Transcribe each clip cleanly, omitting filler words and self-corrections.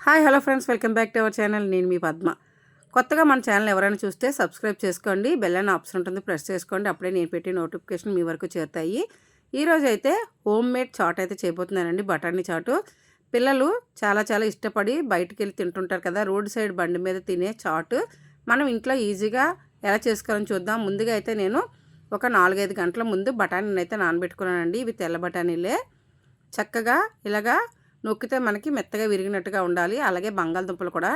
Hi hello friends, welcome back to our channel. నేను మీ పద్మ. కొత్తగా మన ఛానల్ ఎవరైనా చూస్తే సబ్స్క్రైబ్ చేసుకోండి, బెల్ అనే ఆప్షన్ ఉంటుంది, ప్రెస్ చేసుకోండి. అప్పుడే నేను పెట్టే నోటిఫికేషన్ మీ వరకు చేరుతాయి. ఈరోజు అయితే హోమ్ మేడ్ చాట్ అయితే చేయబోతున్నానండి, బఠానీ చాటు. పిల్లలు చాలా చాలా ఇష్టపడి బయటికి వెళ్ళి తింటుంటారు కదా, రోడ్ సైడ్ బండి మీద తినే చాటు మనం ఇంట్లో ఈజీగా ఎలా చేసుకోవాలని చూద్దాం. ముందుగా అయితే నేను ఒక 4-5 గంటల ముందు బఠానీని అయితే నానబెట్టుకున్నానండి. ఇవి తెల్ల బఠానీలే. చక్కగా ఇలాగా నొక్కితే మనకి మెత్తగా విరిగినట్టుగా ఉండాలి. అలాగే బంగాళదుంపలు కూడా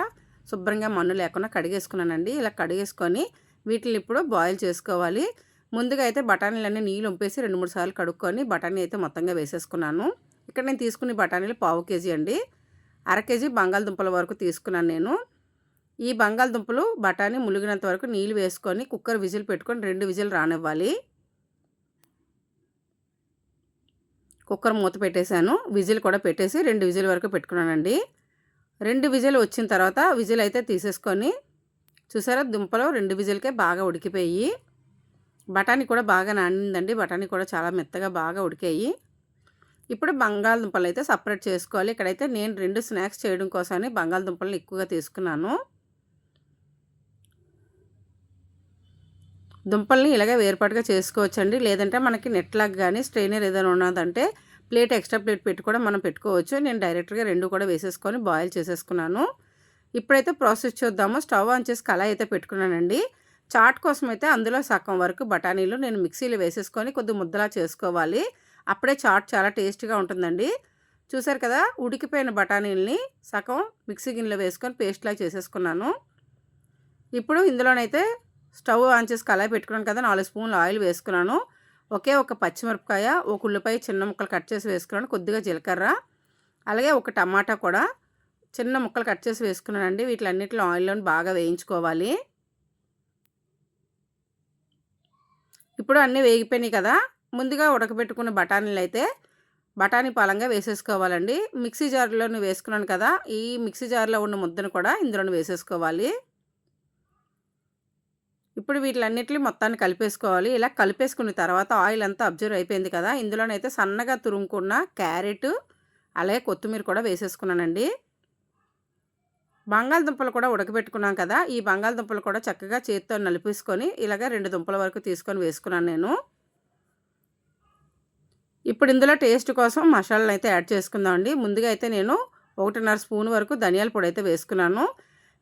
శుభ్రంగా మన్ను లేకుండా కడిగేసుకున్నానండి. ఇలా కడిగేసుకొని వీటిని ఇప్పుడు బాయిల్ చేసుకోవాలి. ముందుగా అయితే బఠానీలన్నీ నీళ్ళు వంపేసి 2-3 సార్లు కడుక్కొని బఠానీ అయితే మొత్తంగా వేసేసుకున్నాను. ఇక్కడ నేను తీసుకునే బఠానీలు 1/2 కేజీ అండి. 1/2 కేజీ బంగాళదుంపల వరకు తీసుకున్నాను నేను. ఈ బంగాళదుంపలు బఠానీ ములిగినంత వరకు నీళ్ళు వేసుకొని కుక్కర్ విజిల్ పెట్టుకొని 2 విజిల్ రానివ్వాలి. కుక్కర్ మూత పెట్టేశాను. విజిల్ కూడా పెట్టేసి 2 విజిల్ వరకు పెట్టుకున్నానండి. 2 విజిల్ వచ్చిన తర్వాత విజిల్ అయితే తీసేసుకొని, చూసారా దుంపలు 2 విజిల్కే బాగా ఉడికిపోయి, బఠానీ కూడా బాగా నానిందండి. బఠానీ కూడా చాలా మెత్తగా బాగా ఉడికాయి. ఇప్పుడు బంగాళదుంపలు అయితే సపరేట్ చేసుకోవాలి. ఇక్కడైతే నేను 2 స్నాక్స్ చేయడం కోసమని బంగాళదుంపలను ఎక్కువగా తీసుకున్నాను. దుంపల్ని ఇలాగే వేరుపాటుగా చేసుకోవచ్చండి. లేదంటే మనకి నెట్లాగా కానీ స్ట్రైనర్ ఏదైనా ఉన్నదంటే ప్లేట్ ఎక్స్ట్రా ప్లేట్ పెట్టి కూడా మనం పెట్టుకోవచ్చు. నేను డైరెక్ట్గా 2 కూడా వేసేసుకొని బాయిల్ చేసేసుకున్నాను. ఇప్పుడైతే ప్రాసెస్ చూద్దాము. స్టవ్ ఆన్ చేసి కళాయి అయితే పెట్టుకున్నానండి. చాట్ కోసం అయితే అందులో సగం వరకు బఠానీలు నేను మిక్సీలో వేసేసుకొని కొద్ది ముద్దలా చేసుకోవాలి. అప్పుడే చాట్ చాలా టేస్ట్గా ఉంటుందండి. చూసారు కదా, ఉడికిపోయిన బఠానీలని సగం మిక్సీ గిన్నెలో వేసుకొని పేస్ట్లా చేసేసుకున్నాను. ఇప్పుడు ఇందులోనైతే స్టవ్ ఆన్ చేసి కళాయి పెట్టుకున్నాను కదా, 4 స్పూన్లు ఆయిల్ వేసుకున్నాను. ఒకే ఒక పచ్చిమిరపకాయ, ఒక ఉల్లిపాయ చిన్న ముక్కలు కట్ చేసి వేసుకున్నాను, కొద్దిగా జీలకర్ర, అలాగే ఒక టమాటా కూడా చిన్న ముక్కలు కట్ చేసి వేసుకున్నానండి. వీటిలన్నిటిలో ఆయిల్లోని బాగా వేయించుకోవాలి. ఇప్పుడు అన్నీ వేగిపోయినాయి కదా, ముందుగా ఉడకబెట్టుకున్న బఠానీలు అయితే బఠానీ పాలంగా వేసేసుకోవాలండి. మిక్సీ జార్లోని వేసుకున్నాను కదా, ఈ మిక్సీ జార్లో ఉన్న ముద్దను కూడా ఇందులోని వేసేసుకోవాలి. ఇప్పుడు వీటిలన్నిటిని మొత్తాన్ని కలిపేసుకోవాలి. ఇలా కలిపేసుకున్న తర్వాత ఆయిల్ అంతా అబ్జర్వ్ అయిపోయింది కదా, ఇందులోనైతే సన్నగా తురుముకున్న క్యారెట్ అలాగే కొత్తిమీర కూడా వేసేసుకున్నానండి. బంగాళదుంపలు కూడా ఉడకబెట్టుకున్నాం కదా, ఈ బంగాళదుంపలు కూడా చక్కగా చేతితో నలిపేసుకొని ఇలాగ 2 దుంపల వరకు తీసుకొని వేసుకున్నాను నేను. ఇప్పుడు ఇందులో టేస్ట్ కోసం మసాలాలు అయితే యాడ్ చేసుకుందామండి. ముందుగా అయితే నేను 1.5 స్పూన్ వరకు ధనియాల పొడి అయితే వేసుకున్నాను.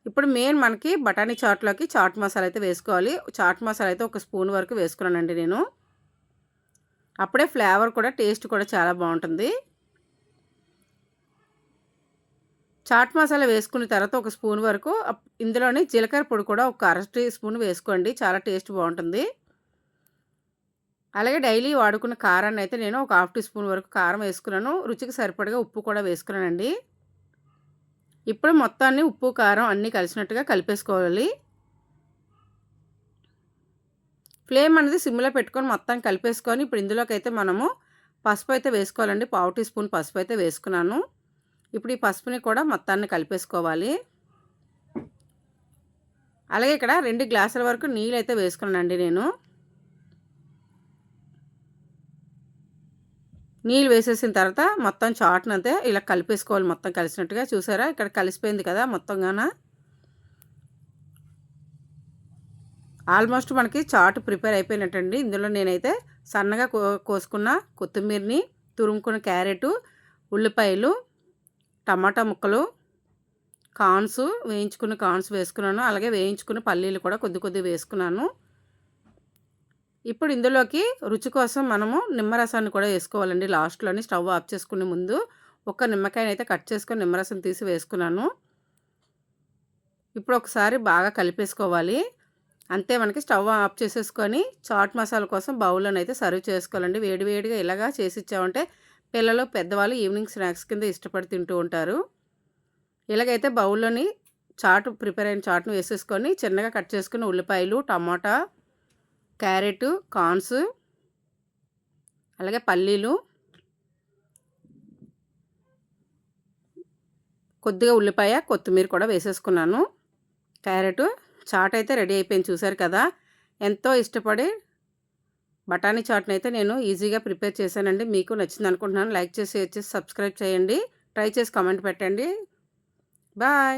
ఇప్పుడు మెయిన్ మనకి బఠానీ చాట్లోకి చాట్ మసాలా అయితే వేసుకోవాలి. చాట్ మసాలా అయితే 1 స్పూన్ వరకు వేసుకున్నానండి నేను. అప్పుడే ఫ్లేవర్ కూడా టేస్ట్ కూడా చాలా బాగుంటుంది. చాట్ మసాలా వేసుకున్న తర్వాత 1 స్పూన్ వరకు ఇందులోని జీలకర్ర పొడి కూడా ఒక 1/2 టీ స్పూన్ వేసుకోండి, చాలా టేస్ట్ బాగుంటుంది. అలాగే డైలీ వాడుకున్న కారాన్ని అయితే నేను ఒక 1/2 టీ స్పూన్ వరకు కారం వేసుకున్నాను. రుచికి సరిపడగా ఉప్పు కూడా వేసుకున్నానండి. ఇప్పుడు మొత్తాన్ని ఉప్పు కారం అన్నీ కలిసినట్టుగా కలిపేసుకోవాలి. ఫ్లేమ్ అనేది సిమ్లో పెట్టుకొని మొత్తం కలిపేసుకొని ఇప్పుడు ఇందులోకి అయితే మనము పసుపు అయితే వేసుకోవాలండి. 1/2 టీ స్పూన్ పసుపు అయితే వేసుకున్నాను. ఇప్పుడు ఈ పసుపుని కూడా మొత్తాన్ని కలిపేసుకోవాలి. అలాగే ఇక్కడ 2 గ్లాసుల వరకు నీళ్ళు అయితే వేసుకున్నానండి నేను. నీళ్ళు వేసేసిన తర్వాత మొత్తం చాట్ని అయితే ఇలా కలిపేసుకోవాలి, మొత్తం కలిసినట్టుగా. చూసారా, ఇక్కడ కలిసిపోయింది కదా మొత్తంగాన. ఆల్మోస్ట్ మనకి చాట్ ప్రిపేర్ అయిపోయినట్టండి. ఇందులో నేనైతే సన్నగా కోసుకున్న కొత్తిమీరని, తురుముకున్న క్యారెట్, ఉల్లిపాయలు, టమాటా ముక్కలు, కార్న్స్, వేయించుకున్న కార్న్స్ వేసుకున్నాను. అలాగే వేయించుకున్న పల్లీలు కూడా కొద్ది వేసుకున్నాను. ఇప్పుడు ఇందులోకి రుచి కోసం మనము నిమ్మరసాన్ని కూడా వేసుకోవాలండి. లాస్ట్లోని స్టవ్ ఆఫ్ చేసుకునే ముందు ఒక నిమ్మకాయని అయితే కట్ చేసుకొని నిమ్మరసం తీసి వేసుకున్నాను. ఇప్పుడు ఒకసారి బాగా కలిపేసుకోవాలి. అంతే, మనకి స్టవ్ ఆఫ్ చేసేసుకొని చాట్ మసాలా కోసం బౌల్లోనైతే సర్వ్ చేసుకోవాలండి. వేడివేడిగా ఇలాగా చేసి ఇచ్చామంటే పిల్లలు పెద్దవాళ్ళు ఈవినింగ్ స్నాక్స్ కింద ఇష్టపడి తింటూ ఉంటారు. ఇలాగైతే బౌల్లోని చాట్ ప్రిపేర్ అయిన చాట్ను వేసేసుకొని చిన్నగా కట్ చేసుకుని ఉల్లిపాయలు, టమాటా, క్యారెట్, కార్న్స్, అలాగే పల్లీలు, కొద్దిగా ఉల్లిపాయ, కొత్తిమీర కూడా వేసేసుకున్నాను. క్యారెట్ చాట్ అయితే రెడీ అయిపోయింది. చూసారు కదా, ఎంతో ఇష్టపడి బఠానీ చాట్ని అయితే నేను ఈజీగా ప్రిపేర్ చేశానండి. మీకు నచ్చింది అనుకుంటున్నాను. లైక్ చేసి, షేర్ చేసి, సబ్స్క్రైబ్ చేయండి. ట్రై చేసి కామెంట్ పెట్టండి. బాయ్.